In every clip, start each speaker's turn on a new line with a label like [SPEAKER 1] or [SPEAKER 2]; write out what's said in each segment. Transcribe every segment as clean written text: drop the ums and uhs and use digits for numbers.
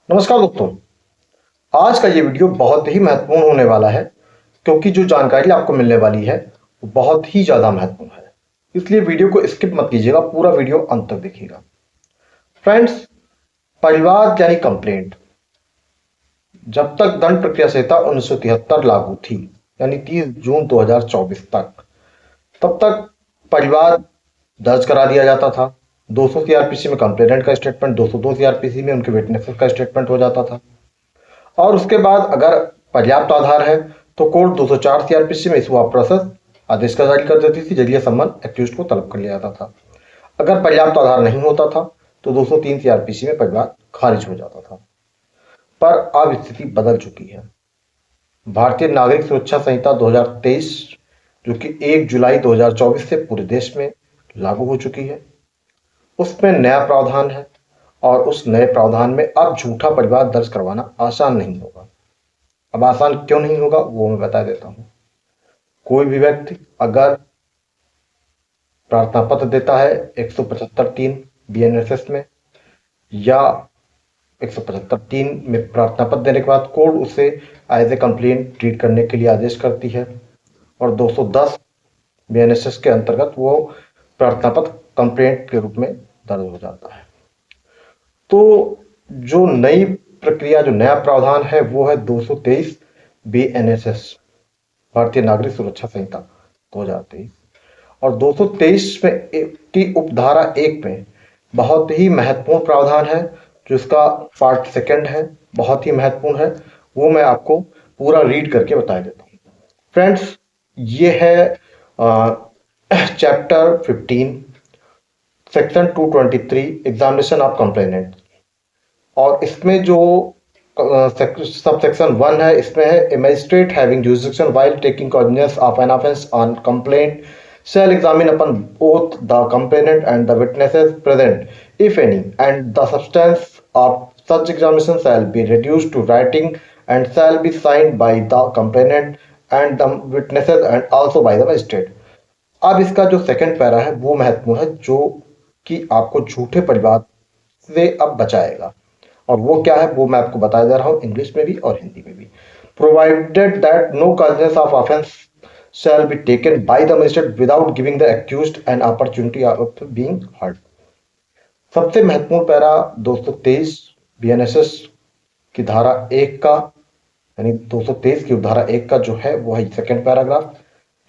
[SPEAKER 1] नमस्कार दोस्तों। आज का ये वीडियो बहुत ही महत्वपूर्ण होने वाला है क्योंकि जो जानकारी आपको मिलने वाली है वो बहुत ही ज़्यादा महत्वपूर्ण है। इसलिए वीडियो को स्किप मत कीजिएगा, पूरा वीडियो अंत तक देखिएगा। फ्रेंड्स, परिवाद यानी कंप्लेंट जब तक दंड प्रक्रिया संहिता 1973 लागू थी, यानी 30 जून 2024 तक, तब तक परिवाद दर्ज करा दिया जाता था। 200 सीआरपीसी में कंप्लेनेंट का स्टेटमेंट, 202 सीआरपीसी में उनके विटनेसेस का स्टेटमेंट हो जाता था। और उसके बाद अगर पर्याप्त आधार है तो कोर्ट 204 सीआरपीसी में इसको प्रोसेस आदेश का जारी कर देती थी, जरिए सम्मन एक्यूज को तलब कर लिया जाता था। अगर पर्याप्त आधार नहीं होता था तो 203 सीआरपीसी में परिवाद खारिज हो जाता था। पर अब स्थिति बदल चुकी है। भारतीय नागरिक सुरक्षा संहिता 2023 जो कि 1 जुलाई 2024 से पूरे देश में लागू हो चुकी है, उसमें नया प्रावधान है और उस नए प्रावधान में अब झूठा परिवाद दर्ज करवाना आसान नहीं होगा। अब आसान क्यों नहीं होगा वो मैं बता देता हूं। कोई भी व्यक्ति अगर प्रार्थना पत्र देता है 175(3) बीएनएसएस में, या 175(3) में प्रार्थना पत्र देने के बाद कोर्ट उसे एज ए कंप्लेंट ट्रीट करने के लिए आदेश करती है और 210 बीएनएसएस के अंतर्गत वो प्रार्थना पत्र कंप्लेंट के रूप में दर्ज हो जाता है। तो जो नई प्रक्रिया, जो नया प्रावधान है वो है 223 बीएनएसएस, भारतीय नागरिक सुरक्षा संहिता 2023। और 223 में की उपधारा 1 में बहुत ही महत्वपूर्ण प्रावधान है, जो इसका पार्ट सेकंड है, बहुत ही महत्वपूर्ण है। वो मैं आपको पूरा रीड करके बता देता हूँ। फ्रेंड्स, ये है chapter 15 section 223 examination of complainant. और इसमें जो सब सेक्शन 1 है, इसमें है a magistrate having jurisdiction while taking cognizance of an offence on complaint shall examine upon both the complainant and the witnesses present if any, and the substance of such examination shall be reduced to writing and shall be signed by the complainant and the witnesses and also by the magistrate। अब इसका जो second para है वो महत्वपूर्ण है, जो कि आपको झूठे परिवाद से अब बचाएगा। और वो क्या है वो मैं आपको बता दे रहा हूँ, इंग्लिश में भी और हिंदी में भी। Provided that no cognizance of offence shall be taken by the magistrate without giving the accused an opportunity of being heard। सबसे महत्वपूर्ण पैरा 223 बीएनएसएस की धारा 1 का, यानी 223 की धारा 1 का जो है वो है सेकंड पैराग्राफ,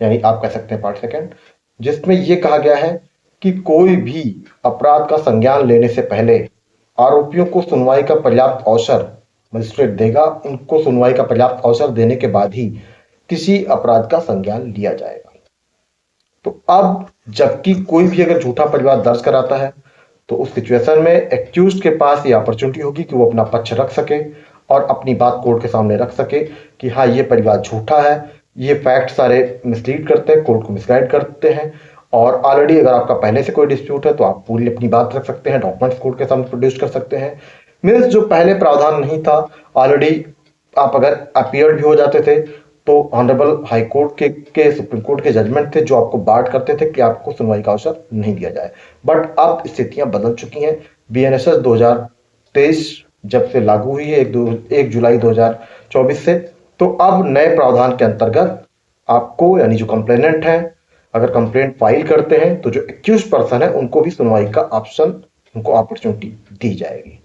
[SPEAKER 1] यानी आप कह सकते हैं पार्ट सेकंड, जिसमें ये कहा गया है कि कोई भी अपराध का संज्ञान लेने से पहले आरोपियों को सुनवाई का पर्याप्त अवसर मजिस्ट्रेट देगा। उनको सुनवाई का पर्याप्त अवसर देने के बाद ही किसी अपराध का संज्ञान लिया जाएगा। तो अब जबकि कोई भी अगर झूठा परिवाद दर्ज कराता है तो उस सिचुएशन में एक्यूज्ड के पास ये अपॉर्चुनिटी होगी कि वो अपना पक्ष रख सके और अपनी बात कोर्ट के सामने रख सके कि हाँ, ये परिवाद झूठा है, ये फैक्ट सारे मिसलीड करते हैं, कोर्ट को मिसगाइड करते हैं। और ऑलरेडी अगर आपका पहले से कोई डिस्प्यूट है तो आप पूरी अपनी बात रख सकते हैं, डॉक्यूमेंट्स कोर्ट के सामने प्रोड्यूस कर सकते हैं। मीन्स जो पहले प्रावधान नहीं था, ऑलरेडी आप अगर अपीयर भी हो जाते थे तो ऑनरेबल हाई कोर्ट के सुप्रीम कोर्ट के जजमेंट थे जो आपको बार्ड करते थे कि आपको सुनवाई का अवसर नहीं दिया जाए। बट अब स्थितियां बदल चुकी हैं। बीएनएसएस 2023 जब से लागू हुई है 1 जुलाई 2024 से, तो अब नए प्रावधान के अंतर्गत आपको, यानी जो कंप्लेनेंट है, अगर कंप्लेंट फाइल करते हैं तो जो एक्यूज पर्सन है उनको भी सुनवाई का ऑप्शन, उनको अपॉर्चुनिटी दी जाएगी।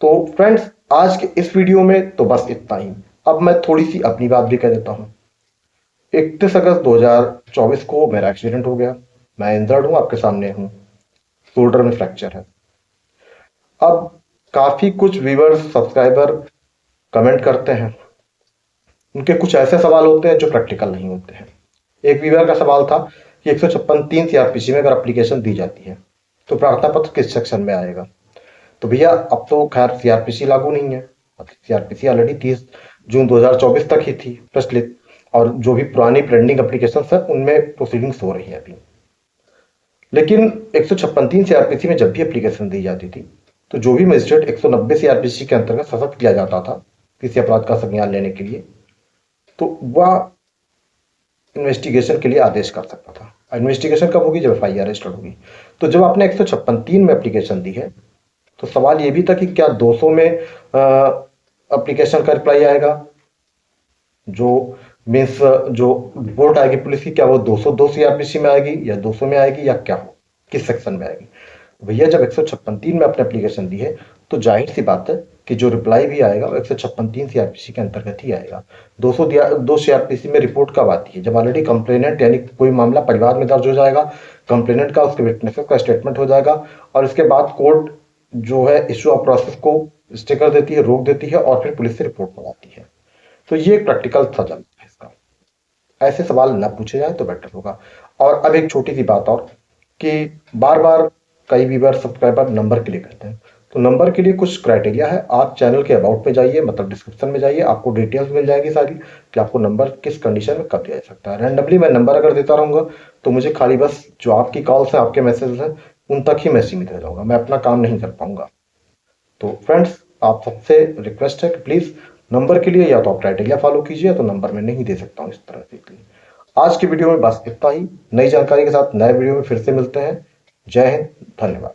[SPEAKER 1] तो फ्रेंड्स, आज के इस वीडियो में तो बस इतना ही। अब मैं थोड़ी सी अपनी बात भी कह देता हूं। 31 अगस्त 2024 को मेरा एक्सीडेंट हो गया। मैं इंजर्ड हूं, आपके सामने हूं, शोल्डर में फ्रैक्चर है। अब काफी कुछ व्यूअर्स, सब्सक्राइबर कमेंट करते हैं, उनके कुछ ऐसे सवाल होते हैं जो प्रैक्टिकल नहीं होते हैं। एक व्यूअर का सवाल था कि 156(3) सीआरपीसी में अगर एप्लीकेशन दी जाती है तो प्रार्थना पत्र किस सेक्शन में आएगा। तो भैया, अब तो खैर सीआरपीसी लागू नहीं है, सीआरपीसी ऑलरेडी 30 जून 2024 तक ही थी प्रचलित, और जो भी पुरानी पेंडिंग एप्लीकेशन है उनमें प्रोसीडिंग्स हो रही है अभी। लेकिन 156(3) सीआरपीसी में जब भी एप्लीकेशन दी जाती थी तो जो भी मजिस्ट्रेट 190 सीआरपीसी के अंतर्गत सशक्त किया जाता था किसी अपराध का संज्ञान लेने के लिए, तो वह इन्वेस्टिगेशन के लिए आदेश कर सकता था। इन्वेस्टिगेशन कब होगी? जब एफआईआर रजिस्टर्ड होगी। तो जब आपने 156(3) में एप्लीकेशन दी है तो सवाल ये भी था कि क्या 200 में एप्लीकेशन का रिप्लाई आएगा, जो मीन्स जो रिपोर्ट आएगी पुलिस की, क्या वो 202 सीआरपीसी में आएगी या 200 में आएगी या क्या हो, किस सेक्शन में आएगी। भैया जब 156(3) में अपने एप्लीकेशन दी है तो जाहिर सी बात है कि जो रिप्लाई भी आएगा वो 156(3) सीआरपीसी के अंतर्गत ही आएगा। 202 सीआरपीसी में रिपोर्ट कब आती है, जब ऑलरेडी कंप्लेनेंट यानी कोई मामला परिवार में दर्ज हो जाएगा, कंप्लेनेंट का उसके विटनेसेस का स्टेटमेंट हो जाएगा और इसके बाद कोर्ट जो है इशू ऑफ प्रोसेस को स्टे कर देती है, रोक देती है और फिर पुलिस से रिपोर्ट मंगाती है। तो ये एक प्रैक्टिकल था जब इसका, ऐसे सवाल ना पूछे जाए तो बेटर होगा। और अब एक छोटी सी बात और, कि बार बार कई व्यूअर सब्सक्राइबर नंबर के लिए कहते हैं, तो नंबर के लिए कुछ क्राइटेरिया है। आप चैनल के अबाउट पे जाइए, मतलब डिस्क्रिप्शन में जाइए, आपको डिटेल्स मिल जाएगी सारी कि आपको नंबर किस कंडीशन में कब दिया जा सकता है। रैंडमली मैं नंबर अगर देता रहूंगा तो मुझे खाली बस जो आपकी कॉल्स हैं, आपके मैसेज हैं, उन तक ही मैं सीमित रह जाऊंगा, मैं अपना काम नहीं कर पाऊंगा। तो फ्रेंड्स, आप सबसे रिक्वेस्ट है कि प्लीज नंबर के लिए या तो आप क्राइटेरिया फॉलो कीजिए, तो नंबर मैं नहीं दे सकता हूँ इस तरह से। आज की वीडियो में बस इतना ही। नई जानकारी के साथ नए वीडियो में फिर से मिलते हैं। जय हिंद, धन्यवाद।